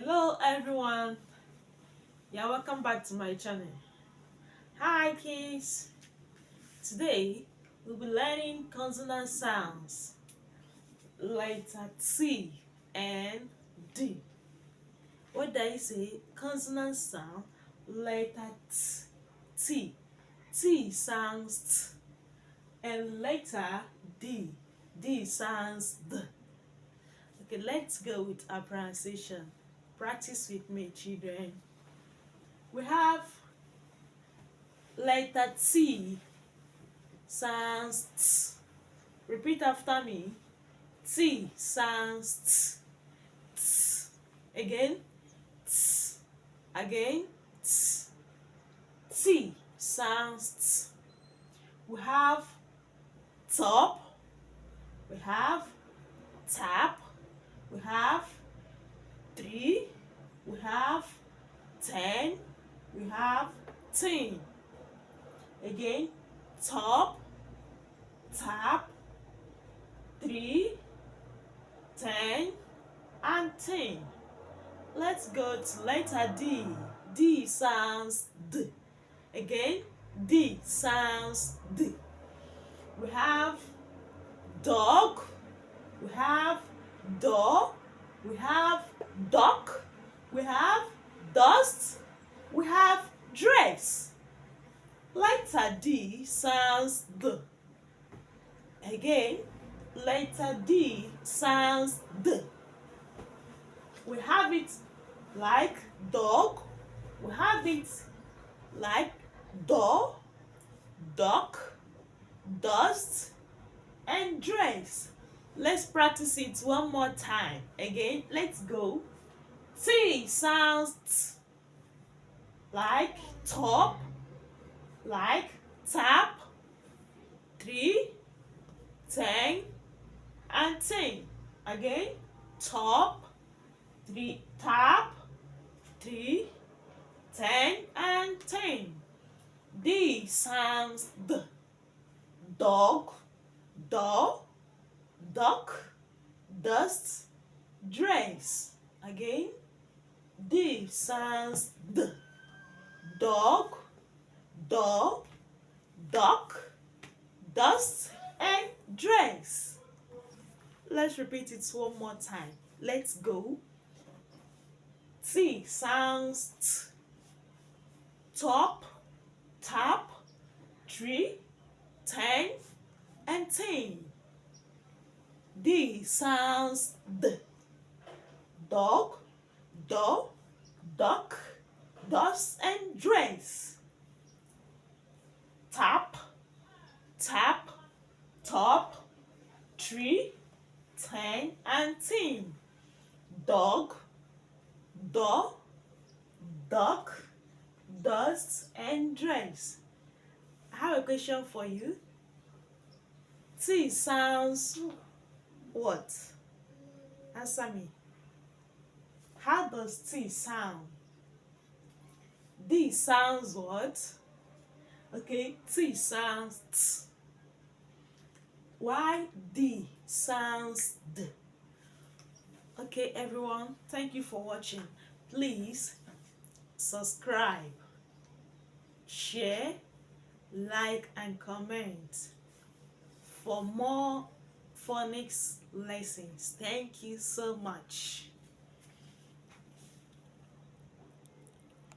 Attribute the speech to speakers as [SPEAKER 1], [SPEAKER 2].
[SPEAKER 1] Hello everyone, yeah, welcome back to my channel. Hi kids, today we'll be learning consonant sounds, letter T and D. What did I say? Consonant sound, letter T. T sounds T and letter D. D sounds D. Okay, let's go with our pronunciation. Practice with me, children. We have letter T sounds T. Repeat after me. T sounds T. Again. T. Again. T. T sounds T. We have top. We have tap. We have 3. We have 10. We have 10. Again, top, tap, 3, 10, and 10. Let's go to letter D. D sounds D. Again, D sounds D. We have dog, we have door, we have duck, we have dust, we have dress. Letter D sounds D. Again, letter D sounds D. We have it like dog, we have it like door, duck, dust, and dress. Let's practice it one more time. Again, let's go. T sounds T, like top, like tap, 3, 10, and 10. Again, top, 3, tap, 3, 10, and 10. D sounds D. Dog, door, duck, dust, dress. Again, D sounds D. Dog, door, duck, dust, and dress. Let's repeat it one more time. Let's go. T sounds T. Top, tap, 3, 10, and 10. D sounds D. Dog, door, duck, dust, and dress. Tap, tap, top, 3, 10, and 10. Dog, door, duck, dust, and dress. I have a question for you. T sounds what? Answer me. How does T sound? D sounds what? Okay, T sounds T. Why D sounds D? Okay, everyone, thank you for watching. Please subscribe, share, like, and comment for more phonics lessons. Thank you so much.